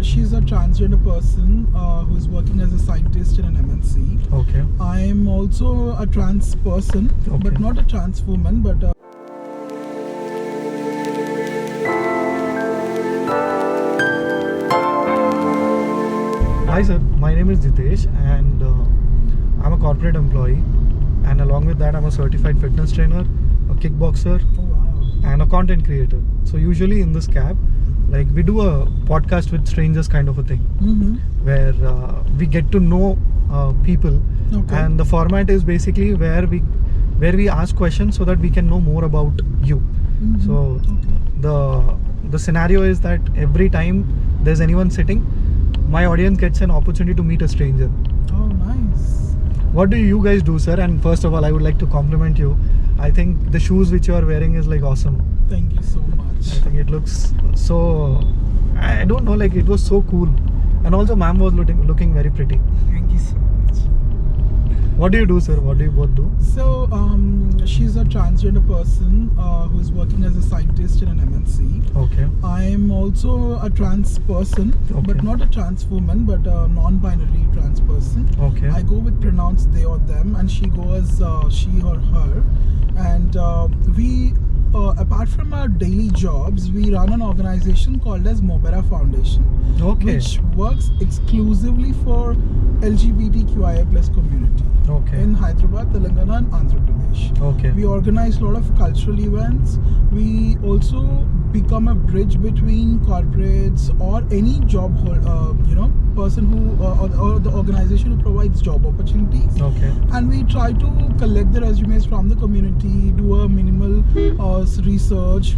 she's a transgender person who's working as a scientist in an MNC. Okay. I'm also a trans person, but not a trans woman, but Hi sir, my name is Jitesh and I'm a corporate employee, and along with that I'm a certified fitness trainer, a kickboxer, oh wow. and a content creator. So usually in this cab, like we do a podcast with strangers kind of a thing, where we get to know people, and the format is basically where we ask questions so that we can know more about you. So the scenario is that every time there's anyone sitting, my audience gets an opportunity to meet a stranger. Oh, nice. What do you guys do, sir? And first of all, I would like to compliment you. I think the shoes which you are wearing is like awesome. Thank you so much. I think it looks so, I don't know, like it was so cool. And also ma'am was looking very pretty. Thank you so much. What do you do, sir? What do you both do? So she's a transgender person who's working as a scientist in an MNC. Okay. I'm also a trans person, but not a trans woman, but a non-binary trans person. Okay. I go with pronouns they or them, and she goes she or her. And we, apart from our daily jobs, we run an organization called as Mobera Foundation, which works exclusively for LGBTQIA+ community in Hyderabad, Telangana and Andhra Pradesh. Okay. We organize a lot of cultural events. We also become a bridge between corporates or any job person who or the organization who provides job opportunities. Okay. And we try to collect the resumes from the community, do a minimal research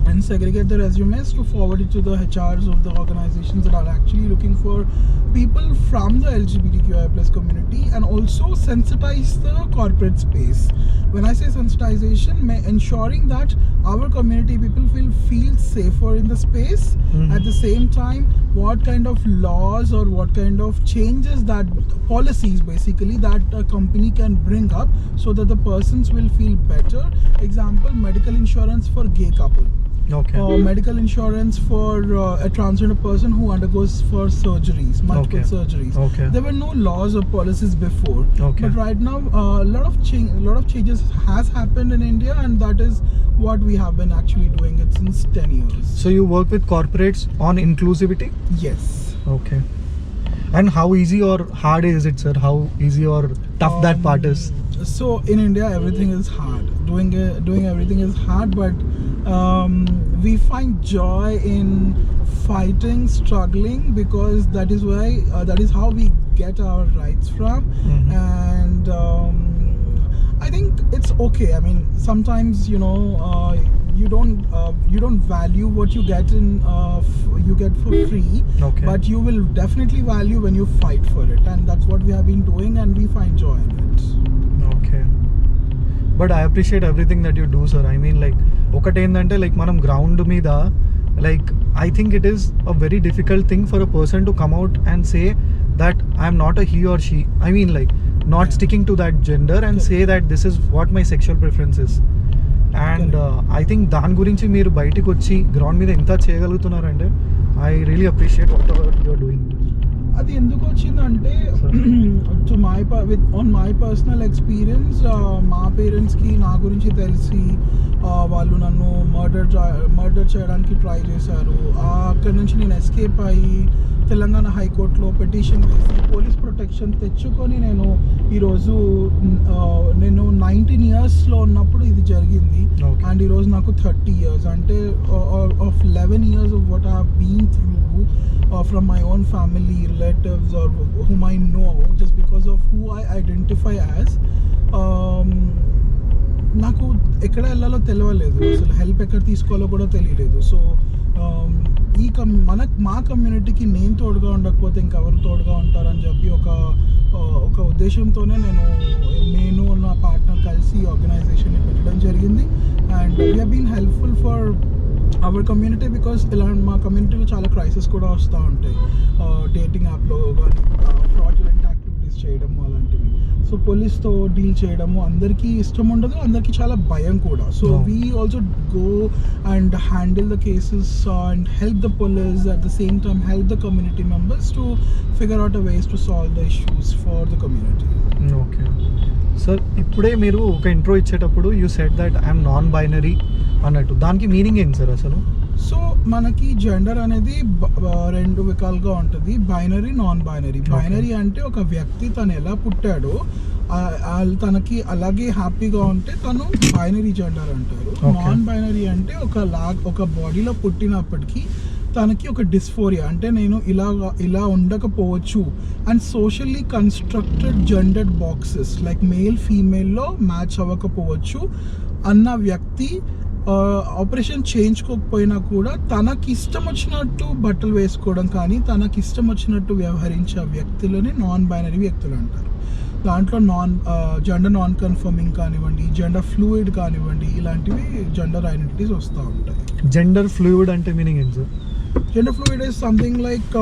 and segregate the resumes to forward it to the HRs of the organizations that are actually looking for people from the LGBTQIA+ community, and also sensitize the corporate space. When I say sensitization, ensuring that our community people feel safer in the space. At the same time, what kind of laws or what kind of changes, that policies basically that a company can bring up so that the persons will feel better. Example, medical insurance for gay couple. Medical insurance for a transgender person who undergoes for surgeries, multiple surgeries. There were no laws or policies before, but right now a lot of changes has happened in India, and that is what we have been actually doing it since 10 years. So you work with corporates on inclusivity? Yes. Okay. And how easy or hard is it, sir? How easy or tough that part is? So in India, everything is hard. Doing everything is hard, but we find joy in fighting, struggling, because that is why that is how we get our rights from. And I think it's okay. I mean, sometimes you don't value what you get for free, but you will definitely value when you fight for it, and that's what we have been doing, and we find joy in it. Okay. But I appreciate everything that you do, sir. I mean, like, ఒకటి ఏంటంటే like మనం ground మీద like I think it is a very difficult thing for a person to come out and say that I'm not a he or she. I mean like not sticking to that gender and say that this is what my sexual preference is. And I think దాని గురించి మీరు బయటికి వచ్చి ground మీద ఎంత చేయగలుగుతున్నారంటే I really appreciate whatever you're doing. అది ఎందుకు వచ్చిందంటే ఆన్ మై పర్సనల్ ఎక్స్పీరియన్స్, మా పేరెంట్స్కి నా గురించి తెలిసి వాళ్ళు నన్ను మర్డర్ చేయడానికి ట్రై చేశారు. అక్కడి నుంచి నేను ఎస్కేప్ అయ్యి తెలంగాణ హైకోర్టులో పిటిషన్ వేసి పోలీస్ ప్రొటెక్షన్ తెచ్చుకొని ఈరోజు నేను 19 yearsలో ఉన్నప్పుడు ఇది జరిగింది. అండ్ ఈరోజు నాకు 30 years, అంటే of 11 years of what I have been through from my own family, relatives, or whom I know, just because of who I identify as. నాకు ఎక్కడ వెళ్ళాలో తెలియలేదు, అసలు హెల్ప్ ఎక్కడ తీసుకోవాలో కూడా తెలియలేదు. సో మా కమ్యూనిటీకి నేను తోడుగా ఉండకపోతే ఇంకెవరు తోడుగా ఉంటారని చెప్పి ఒక ఉద్దేశంతోనే నేను నా పార్ట్నర్ కలిసి ఆర్గనైజేషన్ని పెట్టడం జరిగింది. And we have been helpful for our community because మా కమ్యూనిటీలో చాలా క్రైసిస్ కూడా వస్తూ ఉంటాయి. డేటింగ్ యాప్లో కానీ ఫ్రాడ్యులెంట్ యాక్టివిటీస్ సర్వీస్ చేయడము అలాంటివి. సో పోలీస్తో డీల్ చేయడము అందరికీ ఇష్టం ఉండదు, అందరికీ చాలా భయం కూడా. So we also go and handle the cases and help the police at the same time help the community members to figure out a ways to solve the issues for the community. Okay sir, ఇప్పుడే మీరు ఒక intro ఇచ్చేటప్పుడు you said that I'm non binary అన్నట్టు, దానికి meaning ఏంటి sir అసలు? So మనకి gender అనేది రెండు విధాలుగా ఉంటుంది, బైనరీ, నాన్ బైనరీ. బైనరీ అంటే ఒక వ్యక్తి తను ఎలా పుట్టాడో తనకి అలాగే హ్యాపీగా ఉంటే తను బైనరీ జెండర్ అంటారు. నాన్ బైనరీ అంటే ఒక బాడీలో పుట్టినప్పటికీ తనకి ఒక డిస్ఫోరియా, అంటే నేను ఇలా ఉండకపోవచ్చు and socially constructed gendered boxes like male ఫీమేల్లో మ్యాచ్ అవ్వకపోవచ్చు అన్న వ్యక్తి ఆపరేషన్ చేయించుకోకపోయినా కూడా తనకి ఇష్టం వచ్చినట్టు బట్టలు వేసుకోవడం కానీ తనకి ఇష్టం వచ్చినట్టు వ్యవహరించే వ్యక్తులని నాన్ బైనరీ వ్యక్తులు అంటారు. దాంట్లో జెండర్ నాన్ కన్ఫర్మింగ్ కానివ్వండి, జెండర్ ఫ్లూయిడ్ కానివ్వండి, ఇలాంటివి జెండర్ ఐడెంటిటీస్ వస్తూ ఉంటాయి. జెండర్ ఫ్లూయిడ్ అంటే మీనింగ్ ఏంటి sir? Gender fluid is something like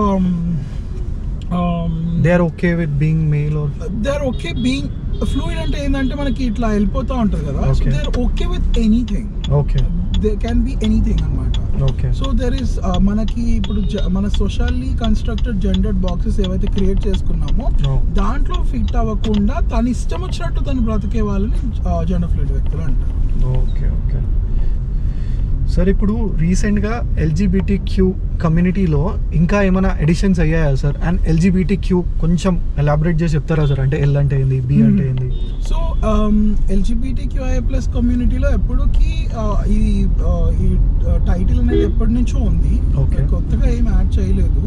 they are okay with being male or they are okay being fluid అంటే ఏంటంటే మనకి ఇట్లా వెళ్ళిపోతూ ఉంటుంది కదా. So Okay. they are okay with anything. Okay They can be anything అన్నమాట. Okay so there is మనకి ఇప్పుడు మన సోషల్లీ కన్స్ట్రక్టెడ్ జెండర్డ్ బాక్సెస్ ఏవైతే క్రియేట్ చేసుకున్నామో దాంట్లో ఫిట్ అవ్వకుండా తన ఇష్టం వచ్చినట్టు తను బ్రతికే వాళ్ళని జెండర్ ఫ్లూయిడ్ వ్యక్తులు అంటారు. ఓకే ఓకే సార్, ఇప్పుడు రీసెంట్గా LGBTQ కమ్యూనిటీలో ఇంకా ఏమైనా ఎడిషన్స్ అయ్యాయా సార్? అండ్ LGBTQ కొంచెం ఎలాబరేట్ చేసి చెప్తారా సార్? అంటే L అంటే ఏంది, B అంటే ఏంది? సో LGBTQIA+ కమ్యూనిటీలో ఎప్పటికీ ఈ టైటిల్ అనేది ఎప్పటి నుంచో ఉంది, కొత్తగా ఏం యాడ్ చేయలేదు.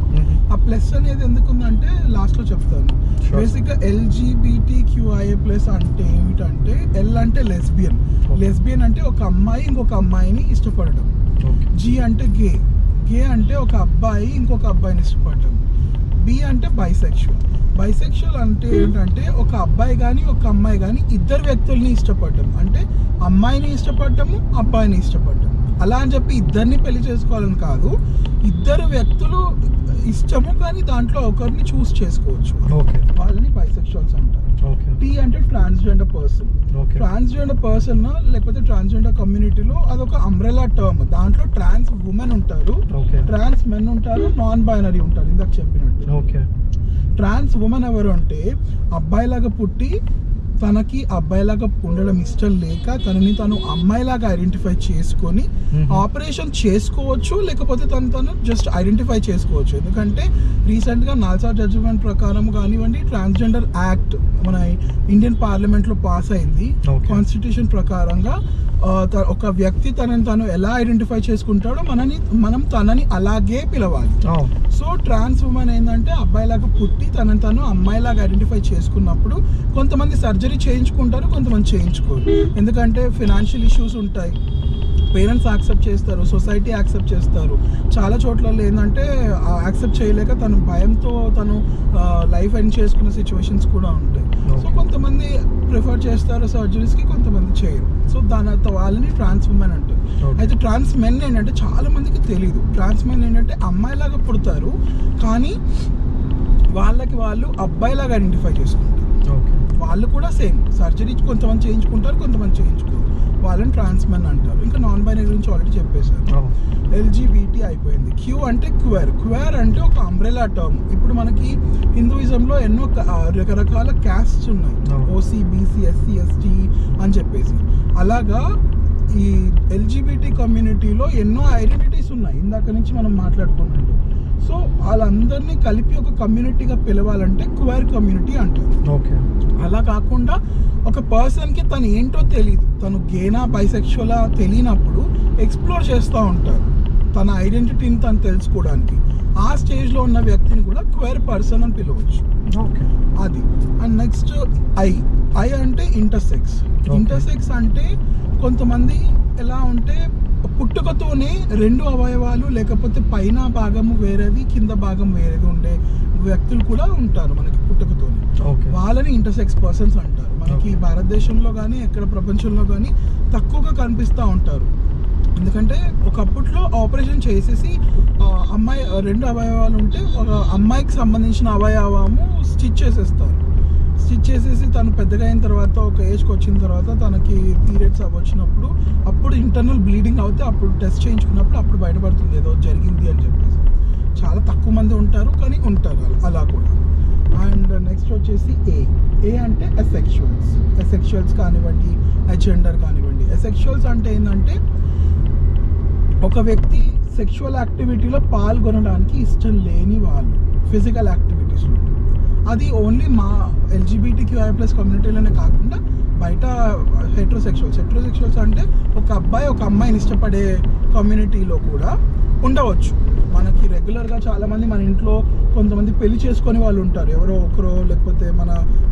ఆ ప్లస్ అనేది ఎందుకుందంటే లాస్ట్లో చెప్తాను. బేసిక్గా LGBTQIA+ అంటే ఏమిటంటే L అంటే లెస్బియన్. లెస్బియన్ అంటే ఒక అమ్మాయి ఇంకొక అమ్మాయిని ఇష్టపడటం. G అంటే గే. గే అంటే ఒక అబ్బాయి ఇంకొక అబ్బాయిని ఇష్టపడటం. B అంటే బైసెక్షువల్. బైసెక్షువల్ అంటే ఏంటంటే ఒక అబ్బాయి కానీ ఒక అమ్మాయి కానీ ఇద్దరు వ్యక్తుల్ని ఇష్టపడటం, అంటే అమ్మాయిని ఇష్టపడటము అబ్బాయిని ఇష్టపడటం. అలా అని చెప్పి ఇద్దరిని పెళ్లి చేసుకోవాలని కాదు, ఇద్దరు వ్యక్తులు ఇష్టము కానీ దాంట్లో ఒకరిని చూస్ చేసుకోవచ్చు, వాళ్ళని బైసెక్షువల్స్ అంటారు. T అంటే ట్రాన్స్జెండర్ పర్సన్. ట్రాన్స్జెండర్ పర్సన్ లేకపోతే ట్రాన్స్జెండర్ కమ్యూనిటీలో అదొక అంబ్రెలా టర్మ్. దాంట్లో ట్రాన్స్ ఉమెన్ ఉంటారు, ట్రాన్స్ మెన్ ఉంటారు, నాన్ బైనరీ ఉంటారు. ఇందాక చెప్పినట్టు ట్రాన్స్ ఉమెన్ ఎవరు అంటే అబ్బాయిలాగా పుట్టి తనకి అబ్బాయిలాగా ఉండడం ఇష్టం లేక తనని తను అమ్మాయిలాగా ఐడెంటిఫై చేసుకొని ఆపరేషన్ చేసుకోవచ్చు, లేకపోతే తను జస్ట్ ఐడెంటిఫై చేసుకోవచ్చు. ఎందుకంటే రీసెంట్గా నాల్సా జడ్జిమెంట్ ప్రకారం కానివ్వండి, ట్రాన్స్జెండర్ యాక్ట్ మన ఇండియన్ పార్లమెంట్లో పాస్ అయింది. కాన్స్టిట్యూషన్ ప్రకారంగా ఒక వ్యక్తి తను ఎలా ఐడెంటిఫై చేసుకుంటాడో మనం తనని అలాగే పిలవాలి. సో ట్రాన్స్ ఉమెన్ ఏంటంటే అబ్బాయిలాగా పుట్టి తను అమ్మాయిలాగా ఐడెంటిఫై చేసుకున్నప్పుడు కొంతమంది సర్జరీ చేయించుకుంటారు, కొంతమంది చేయించుకోరు. ఎందుకంటే ఫైనాన్షియల్ ఇష్యూస్ ఉంటాయి, పేరెంట్స్ యాక్సెప్ట్ చేస్తారు, సొసైటీ యాక్సెప్ట్ చేస్తారు. చాలా చోట్ల ఏంటంటే యాక్సెప్ట్ చేయలేక తను భయంతో తను లైఫ్ ఎండ్ చేసుకునే సిచ్యువేషన్స్ కూడా ఉంటాయి. సో కొంతమంది ప్రిఫర్ చేస్తారు సర్జరీస్కి, కొంతమంది చేయరు. సో దాని వాళ్ళని ట్రాన్స్ ఉమెన్ అంటారు. అయితే ట్రాన్స్ మెన్ ఏంటంటే చాలా మందికి తెలియదు. ట్రాన్స్ మెన్ ఏంటంటే అమ్మాయిలాగా పుడతారు కానీ వాళ్ళు అబ్బాయిలాగా ఐడెంటిఫై చేసుకుంటారు. వాళ్ళు కూడా సేమ్ సర్జరీ కొంతమంది చేయించుకుంటారు, కొంతమంది చేయించుకోరు. వాళ్ళని ట్రాన్స్ మెన్ అంటారు. ఇంకా నాన్ బైనరీ గురించి ఆల్రెడీ చెప్పేశారు. LGBT అయిపోయింది. Q అంటే క్వేర్. క్వేర్ అంటే ఒక అంబ్రెలా టర్మ్. ఇప్పుడు మనకి హిందూయిజంలో ఎన్నో రకరకాల క్యాస్ట్స్ ఉన్నాయి, OC, BC, SC, ST అని చెప్పేసి. అలాగా ఈ LGBT కమ్యూనిటీలో ఎన్నో ఐడెంటిటీస్ ఉన్నాయి, ఇందాక నుంచి మనం మాట్లాడుకున్నట్టు. సో వాళ్ళందరినీ కలిపి ఒక కమ్యూనిటీగా పిలవాలంటే క్వేర్ కమ్యూనిటీ అంటారు. అలా కాకుండా ఒక పర్సన్కి తను ఏంటో తెలియదు, తను గేనా బైసెక్షువలా తెలియనప్పుడు ఎక్స్ప్లోర్ చేస్తూ ఉంటారు తన ఐడెంటిటీని తను తెలుసుకోవడానికి. ఆ స్టేజ్లో ఉన్న వ్యక్తిని కూడా క్వేర్ పర్సన్ అని పిలవచ్చు. అది. అండ్ నెక్స్ట్ ఐ అంటే ఇంటర్సెక్స్. ఇంటర్సెక్స్ అంటే కొంతమంది ఎలా ఉంటే పుట్టుకతోనే రెండు అవయవాలు లేకపోతే పైన భాగము వేరేది కింద భాగం వేరేది ఉండే వ్యక్తులు కూడా ఉంటారు మనకి పుట్టుకతోనే. వాళ్ళని ఇంటర్సెక్స్ పర్సన్స్ అంటారు. మనకి భారతదేశంలో కానీ ఎక్కడ ప్రపంచంలో కానీ తక్కువగా కనిపిస్తూ ఉంటారు. ఎందుకంటే ఒకప్పట్లో ఆపరేషన్ చేసేసి అమ్మాయి రెండు అవయవాలు ఉంటే ఒక అమ్మాయికి సంబంధించిన అవయవము స్టిచ్ చేసేస్తారు. స్టిచ్ చేసేసి తను పెద్దగా అయిన తర్వాత ఒక ఏజ్కి వచ్చిన తర్వాత తనకి పీరియడ్స్ వచ్చినప్పుడు అప్పుడు ఇంటర్నల్ బ్లీడింగ్ అవుతే అప్పుడు టెస్ట్ చేయించుకున్నప్పుడు అప్పుడు బయటపడుతుంది ఏదో జరిగింది అని చెప్పేసి. చాలా తక్కువ మంది ఉంటారు, కానీ ఉంటారు అలా కూడా. అండ్ నెక్స్ట్ వచ్చేసి ఏ అంటే అసెక్షువల్స్ కానివ్వండి, అజెండర్ కానివ్వండి. అసెక్షువల్స్ అంటే ఏంటంటే ఒక వ్యక్తి సెక్షువల్ యాక్టివిటీలో పాల్గొనడానికి ఇష్టం లేని వాళ్ళు, ఫిజికల్ యాక్టివిటీస్లో. అది ఓన్లీ మా LGBTQI+ కమ్యూనిటీలోనే కాకుండా బయట హెట్రోసెక్షువల్స్ అంటే ఒక అబ్బాయి ఒక అమ్మాయిని ఇష్టపడే కమ్యూనిటీలో కూడా ఉండవచ్చు. మనకి రెగ్యులర్గా చాలామంది మన ఇంట్లో కొంతమంది పెళ్లి చేసుకొని వాళ్ళు ఉంటారు, ఎవరో ఒకరో, లేకపోతే మన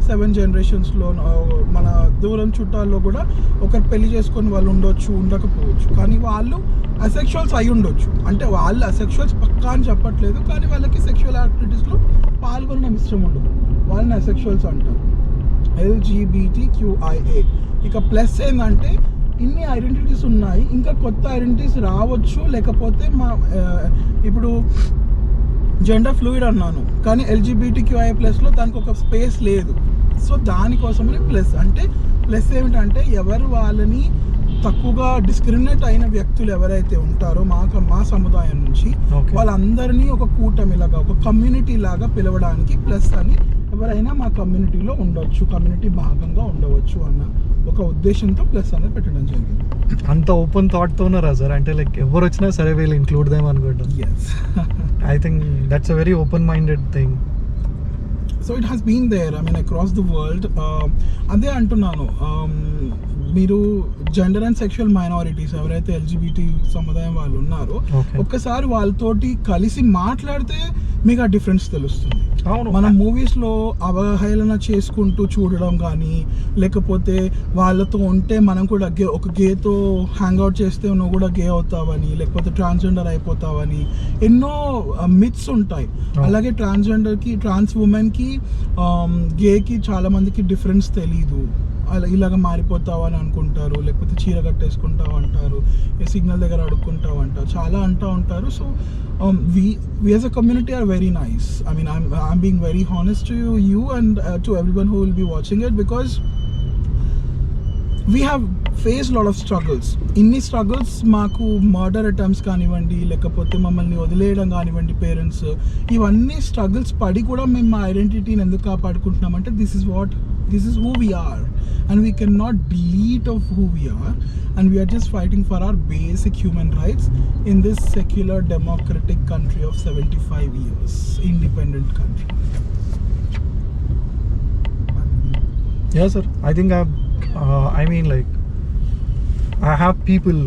7 generations మన దూరం చుట్టాల్లో కూడా ఒకరు పెళ్లి చేసుకొని వాళ్ళు ఉండకపోవచ్చు, కానీ వాళ్ళు అసెక్షువల్స్ అయి ఉండొచ్చు. అంటే వాళ్ళు అసెక్షువల్స్ పక్కా అని చెప్పట్లేదు, కానీ వాళ్ళకి సెక్షువల్ యాక్టివిటీస్లో పాల్గొనడం ఇష్టం ఉండదు, వాళ్ళని అసెక్షువల్స్ అంటారు. LGBTQIA. ఇక ప్లస్ ఏంటంటే ఇన్ని ఐడెంటిటీస్ ఉన్నాయి, ఇంకా కొత్త ఐడెంటిటీస్ రావచ్చు. లేకపోతే ఇప్పుడు జెండర్ ఫ్లూయిడ్ అన్నాను, కానీ LGBTQI+లో దానికి ఒక స్పేస్ లేదు. సో దానికోసమని ప్లస్. అంటే ప్లస్ ఏమిటంటే ఎవరు వాళ్ళని తక్కువగా డిస్క్రిమినేట్ అయిన వ్యక్తులు ఎవరైతే ఉంటారో మా సముదాయం నుంచి వాళ్ళందరినీ ఒక కూటమిలాగా, ఒక కమ్యూనిటీ లాగా పిలవడానికి ప్లస్ అని, ఎవరైనా మా కమ్యూనిటీలో ఉండవచ్చు, కమ్యూనిటీ భాగంగా ఉండవచ్చు అన్న ఒక ఉద్దేశంతో ప్లస్ అనేది పెట్టడం జరిగింది. అంత ఓపెన్ థాట్తో ఉన్నారా సార్? అంటే లైక్ ఎవరు వచ్చినా సరే వీళ్ళు ఇంక్లూడ్ దేమ్ అనుకుంటాం. I think that's a very open minded thing. So it has been there, I mean across the world. అదే అంటున్నాను, మీరు జెండర్ అండ్ సెక్షువల్ మైనారిటీస్ ఎవరైతే LGBT సముదాయం వాళ్ళు ఉన్నారో ఒక్కసారి వాళ్ళతోటి కలిసి మాట్లాడితే మీకు ఆ డిఫరెన్స్ తెలుస్తుంది. మనం మూవీస్లో అవహేళన చేసుకుంటూ చూడడం కానీ, లేకపోతే వాళ్ళతో ఉంటే మనం కూడా ఒక గేతో హ్యాంగ్అవుట్ చేస్తే నువ్వు కూడా గే అవుతావని, లేకపోతే ట్రాన్స్జెండర్ అయిపోతావని ఎన్నో మిత్స్ ఉంటాయి. అలాగే ట్రాన్స్ ఉమెన్కి గేకి చాలా మందికి డిఫరెన్స్ తెలీదు. ఇలాగ మారిపోతావు అని అనుకుంటారు, లేకపోతే చీర కట్టేసుకుంటావు అంటారు, సిగ్నల్ దగ్గర అడుక్కుంటావు అంటారు, చాలా అంటూ ఉంటారు. So we as a community are very nice. I mean, I'm being very honest to you and to everyone who will be watching it, because we have faced lot of struggles. ఇన్ని struggles మాకు murder attempts కానివ్వండి, లేకపోతే మమ్మల్ని వదిలేయడం కానివ్వండి parents, ఇవన్నీ struggles పడి కూడా మేము మా ఐడెంటిటీని ఎందుకు కాపాడుకుంటున్నామంటే this is who we are, and we cannot delete of who we are, and we are just fighting for our basic human rights in this secular democratic country of 75 years, independent country. Yeah sir, I think I mean like I have people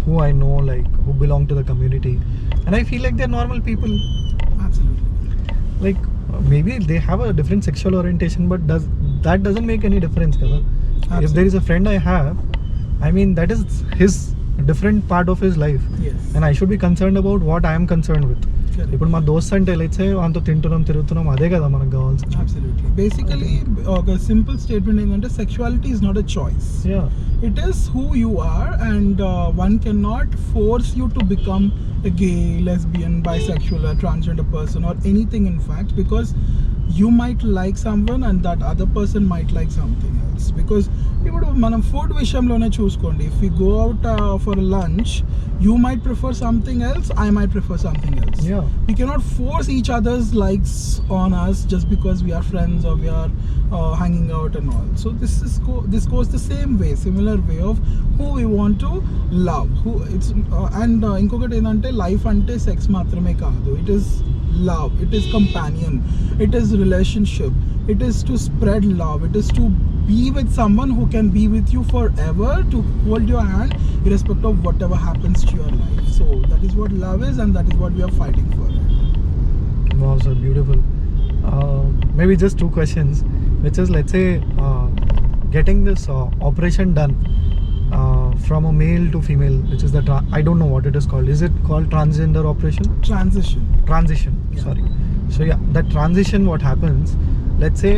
who I know, like who belong to the community, and I feel like they're normal people. Absolutely. Like maybe they have a different sexual orientation, but that doesn't make any difference, kada? If there is a friend I have, I mean that is his different part of his life. Yes. And I should be concerned about what I am concerned with. ఇప్పుడు మా దోస్త్ అంటే let's say అంత తిరుగుతున్నాం అదే కదా మనకు కావాల్సింది. అబ్సల్యూట్లీ. బేసికలీ ఒక సింపుల్ స్టేట్మెంట్ ఏంటంటే sexuality is not a choice. It is who you are, and one cannot force you to become a gay, lesbian, bisexual, or transgender person or anything in fact, because you might like someone and that other person might like something else. Because ఇప్పుడు మనం food విషయంలోనే చూసుకోండి, if we go out for lunch, you might prefer something else, I might prefer something else. We cannot force each other's likes on us just because we are friends or we are hanging out and all. So this goes the same way, similar way of who we want to love, who it's and ఇంకొకటి ఏంటంటే life అంటే sex మాత్రమే కాదు, it is love, it is companion, it is relationship, it is to spread love, it is to be with someone who can be with you forever, to hold your hand irrespective of whatever happens to your life. So that is what love is, and that is what we are fighting for. Wow sir, beautiful. Maybe just 2 questions, which is let's say getting this operation done from a male to female, which is I don't know what it is called. Is it called transgender operation? Transition. Yeah. Sorry. So yeah, that transition, what happens, let's say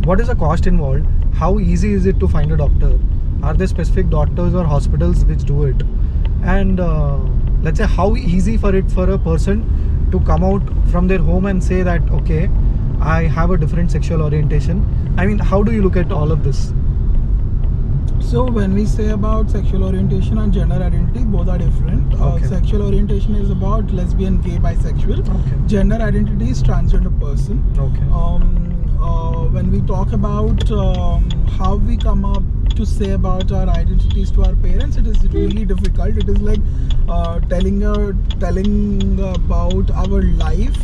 what is the cost involved? How easy is it to find a doctor? Are there specific doctors or hospitals which do it? And let's say how easy for a person to come out from their home and say that okay, I have a different sexual orientation. I mean, how do you look at all of this? So when we say about sexual orientation and gender identity, both are different. Okay. Sexual orientation is about lesbian, gay, bisexual. Okay. Gender identity is transgender person. Okay. When we talk about how we come up to say about our identities to our parents, it is really difficult. It is like telling about our life,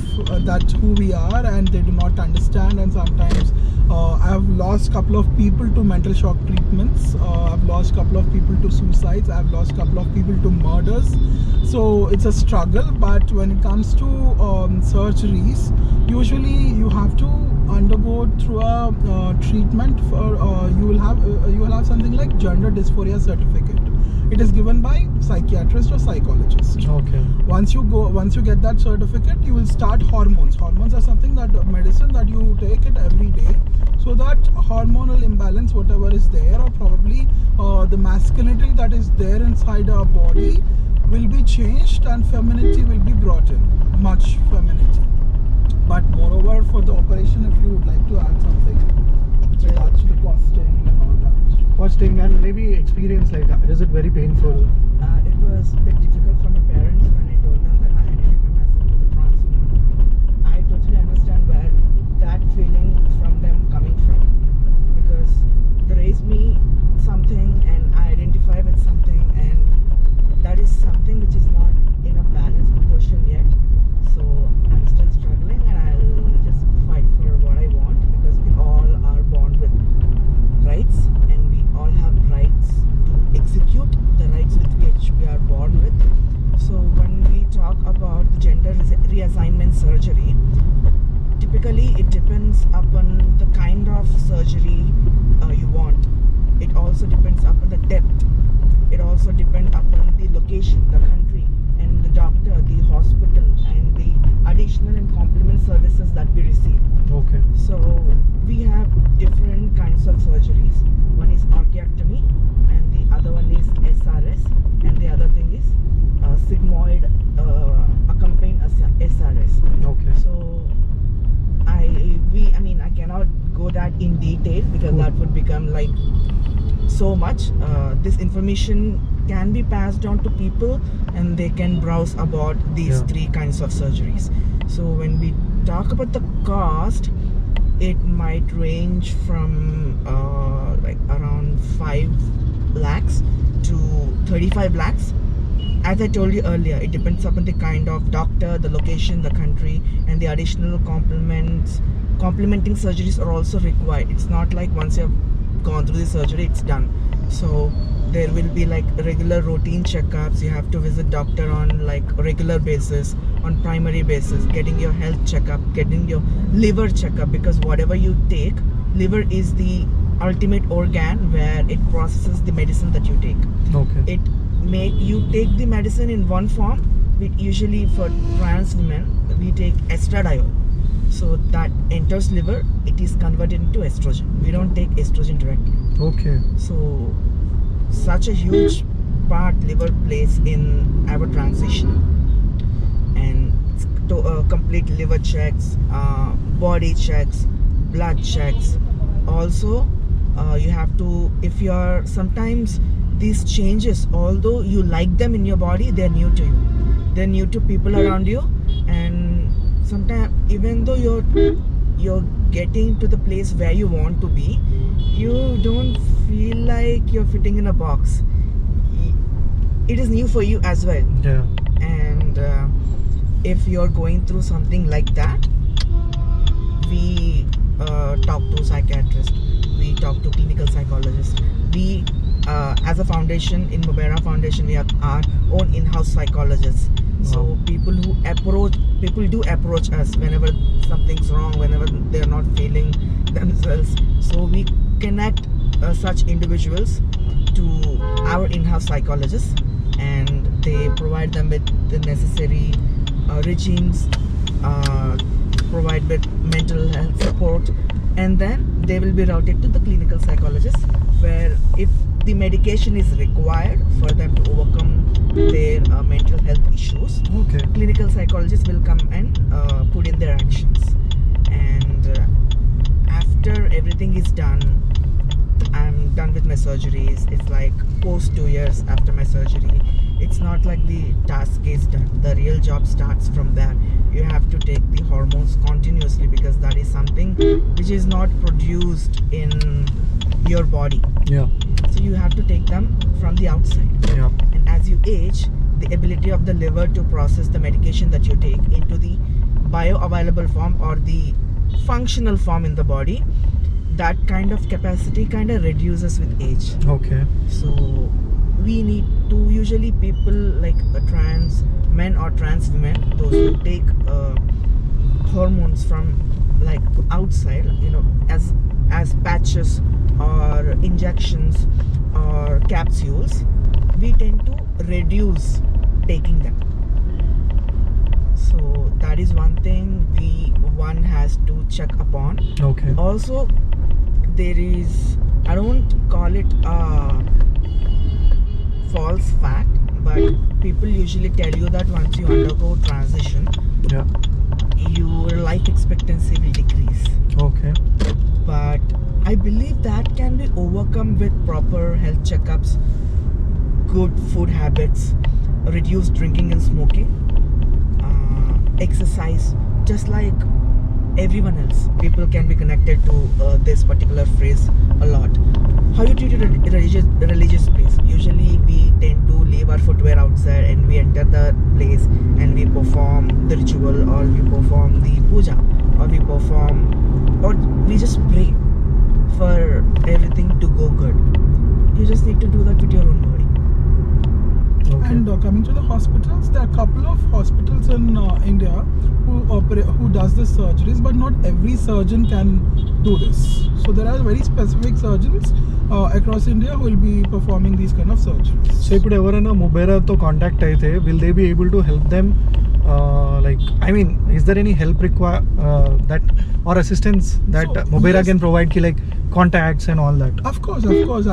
that's who we are, and they do not understand. And sometimes I have lost couple of people to mental shock treatments. I've lost couple of people to suicides. I've lost couple of people to murders. So it's a struggle. But when it comes to surgeries, usually you have to undergo through a treatment for you will have something like gender dysphoria certificate. It is given by psychiatrist or psychologist. Okay. Once you get that certificate, you will start hormones. Hormones are something that medicine that you take it every day, so that hormonal imbalance, whatever is there, or probably the masculinity that is there inside our body, will be changed and femininity will be brought in, much femininity. But moreover, for the operation, if you would like to add something with regards to the costing and all that. Costing and maybe experience, like, is it very painful? It was a bit difficult for my parents when I told them that I identify myself as a trans woman. I totally understand where that feeling from them coming from, because they raised me something and I identify with something, and that is something which is not in a balanced proportion yet. So I'm still struggling, and I'll just fight for what I want, because we all are born with rights, and we all have rights to execute the rights with which we are born with. So when we talk about gender reassignment surgery, typically it depends upon the kind of surgery you want. It also depends upon the depth. It also depends upon the location, the country, and the doctor, the hospital, and the additional and complement services that we receive. Okay. So we have different kinds of surgeries. One is orchiectomy, and the other one is SRS, and the other thing is sigmoid accompanied SRS. Okay. So I cannot go that in detail, because that would become like so much. This information can be passed on to people, and they can browse about these three kinds of surgeries. So when we talk about the cost, it might range from like around 5 lakhs to 35 lakhs. As I told you earlier, it depends upon the kind of doctor, the location, the country, and the additional complementing surgeries are also required. It's not like once you have gone through the surgery, it's done. So there will be like regular routine checkups. You have to visit doctor on like regular basis, on primary basis, getting your health checkup, getting your liver checkup, because whatever you take, liver is the ultimate organ where it processes the medicine that you take. Okay. You take the medicine in one form. Usually for trans women, we take estradiol. So that enters liver, it is converted into estrogen. We don't take estrogen directly. Okay. So such a huge part liver plays in our transition, and complete liver checks, body checks, blood checks. Also you have to, if you're sometimes these changes, although you like them in your body, they're new to you, they're new to people around you, and sometimes even though you're getting to the place where you want to be, you don't feel like you're fitting in a box. It is new for you as well. Yeah. And if you're going through something like that, we talk to psychiatrists, we talk to clinical psychologists. We as a foundation, in Mobera Foundation, we have our own in-house psychologists. So people do approach us whenever something's wrong, whenever they're not feeling themselves. So we connect such individuals to our in-house psychologists, and they provide them with the necessary regimes, provide with mental health support, and then they will be routed to the clinical psychologist, where if the medication is required for them to overcome their mental health issues, Okay. clinical psychologists will come and put in their actions. and after everything is done, I'm done with my surgeries. It's like post 2 years after my surgery. It's not like the task is done. The real job starts from there. You have to take the hormones continuously because that is something which is not produced in your body. Yeah. So you have to take them from the outside. Yeah. And as you age, the ability of the liver to process the medication that you take into the bioavailable form or the functional form in the body, that kind of capacity kind of reduces with age. Okay. So we need to, usually people like trans men or trans women, those who take hormones from like outside, as patches or injections or capsules, we tend to reduce taking them. So that is one thing one has to check upon. Okay. Also, there is, I don't call it a false fact, but people usually tell you that once you undergo transition, Yeah. your life expectancy will decrease. Okay. But I believe that can be overcome with proper health checkups, good food habits, reduced drinking and smoking, exercise, just like everyone else. People can be connected to this particular phrase a lot. How you treat a religious place? Usually we tend to leave our footwear outside and we enter the place and we perform the ritual, or we perform the puja, or we just pray for everything to go good. You just need to do that with your own body. Okay. And coming to the hospitals, there are a couple of hospitals in India who does the surgeries, but not every surgeon can do this. So there are very specific surgeons across India who will be performing these kind of surgeries. So ఇప్పుడు ఎవరైనా మొబెరాతో contact అయితే will they be able to help them, is there any help that or assistance that So, Mobera yes. can provide ki like contacts and all that? Of course.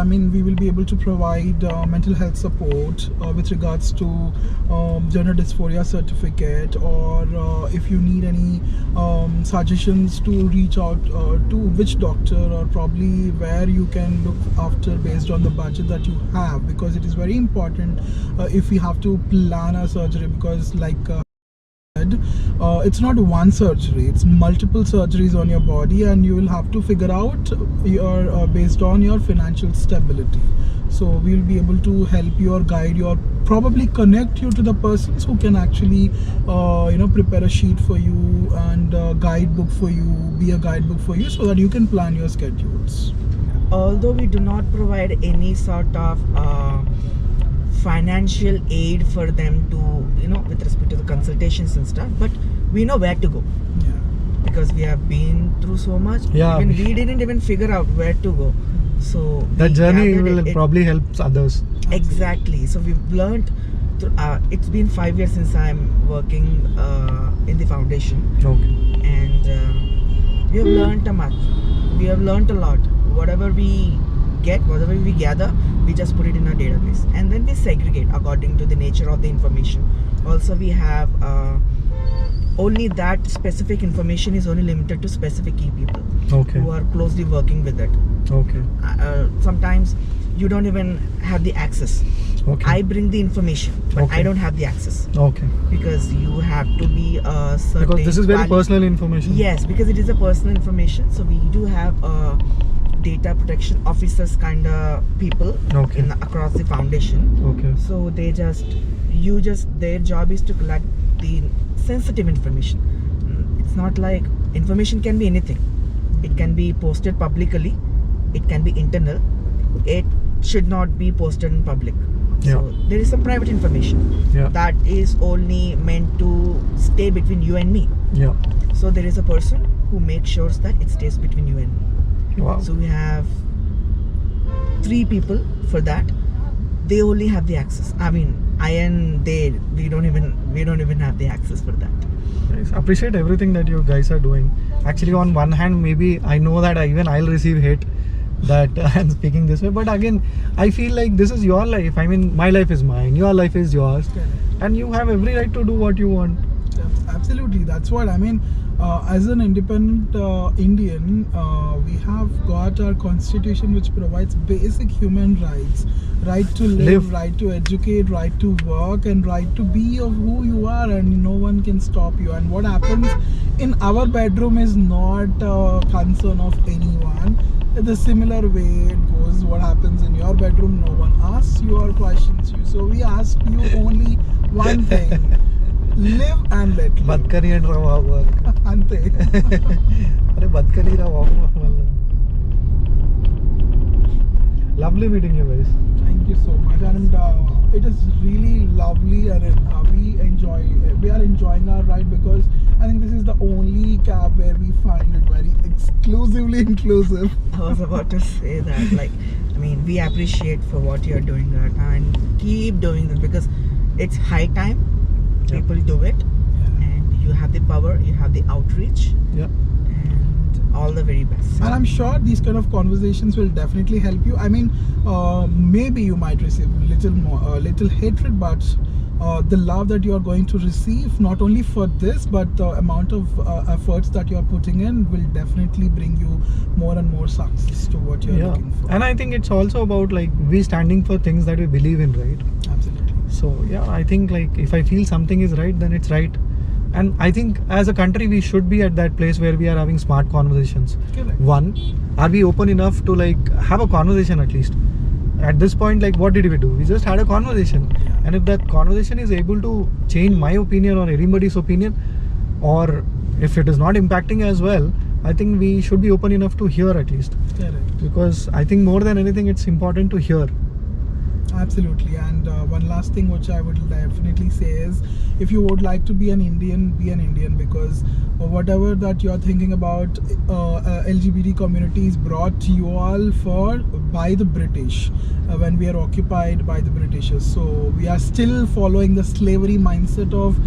I mean, we will be able to provide mental health support with regards to gender dysphoria certificate, or if you need any suggestions to reach out to which doctor, or probably where you can look after based on the budget that you have, because it is very important if we have to plan a surgery, because it's not one surgery, it's multiple surgeries on your body, and you will have to figure out your based on your financial stability. So we will be able to help you or guide you, or probably connect you to the persons who can actually prepare a sheet for you and be a guidebook for you, so that you can plan your schedules. Although we do not provide any sort of financial aid for them to, with respect to the consultations and stuff, but we know where to go Yeah. because we have been through so much. Yeah. Even we didn't even figure out where to go. So That we journey gathered will probably help others. Exactly. So we've learned. It's been 5 years since I'm working in the foundation, Okay. and we have learned much. We have learned a lot. Whatever we gather, we just put it in a database, and then we segregate according to the nature of the information. Also, we have only that specific information is only limited to specific key people Okay. who are closely working with it. Okay. Sometimes you don't even have the access. Okay. I bring the information, but Okay. I don't have the access, Okay. because you have to be a certain. Because this is very personal information. Yes, because it is a personal information. So we do have data protection officers kind of people Okay. across the foundation. Okay. So their job is to collect the sensitive information. It's not like information can be anything. It can be posted publicly. It can be internal. It should not be posted in public. Yeah. So there is some private information Yeah. that is only meant to stay between you and me. Yeah. So there is a person who makes sure that it stays between you and me. Wow. So we have 3 people for that. They only have the access. I mean, I and they, we don't even have the access for that. Guys, appreciate everything that you guys are doing. Actually, on one hand, maybe I know that I'll receive hate that I'm speaking this way, but again, I feel like this is your life. I mean, my life is mine, your life is yours, and you have every right to do what you want. Absolutely, that's what I mean. As an independent Indian, we have got our constitution, which provides basic human rights: right to live, right to educate, right to work, and right to be of who you are, and no one can stop you. And what happens in our bedroom is not a concern of anyone. The similar way it goes, what happens in your bedroom, no one asks you or questions you. So we ask you only one thing: live and let live. బతకని రా బాబు అంతే. అరే బతకని రా బాబు. Lovely meeting you guys. Thank you so much, and it is really lovely, and we are enjoying our ride, because I think this is the only cab where we find it very exclusively inclusive. I was about to say that, like, I mean, we appreciate for what you're doing right now, and keep doing this, because it's high time people do it, and you have the power, you have the outreach, Yeah. and all the very best. And I'm sure these kind of conversations will definitely help you. I mean, maybe you might receive little hatred, but the love that you are going to receive, not only for this, but the amount of efforts that you are putting in, will definitely bring you more and more success to what you are looking for. And I think it's also about like we standing for things that we believe in, right? Absolutely. So yeah, I think like if I feel something is right, then it's right. And I think as a country we should be at that place where we are having smart conversations. Correct. One, are we open enough to like have a conversation at least? At this point, like what did we do? We just had a conversation. Yeah. And if that conversation is able to change my opinion or anybody's opinion, or if it is not impacting as well, I think we should be open enough to hear at least. Correct. Because I think more than anything it's important to hear. Absolutely. And one last thing which I would definitely say is, if you would like to be an Indian, because whatever that you're thinking about, LGBT community is brought to you all by the British, when we are occupied by the Britishers. So we are still following the slavery mindset of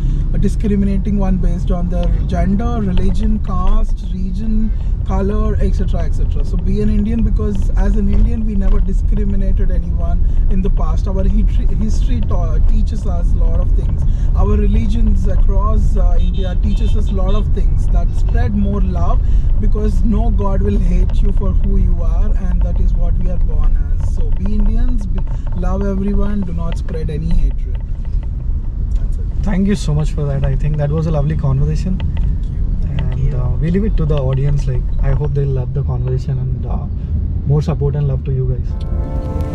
discriminating one based on their gender, religion, caste, region, color, etc., etc. So be an Indian, because as an Indian we never discriminated anyone in the past. Our history teaches us a lot of things. Our religions across India teaches us a lot of things that spread more love, because no God will hate you for who you are, and that is what we are born as. So be Indians, love everyone, do not spread any hatred. That's it. Thank you so much for that. I think that was a lovely conversation. Thank you. And we leave it to the audience. Like I hope they'll love the conversation, and more support and love to you guys.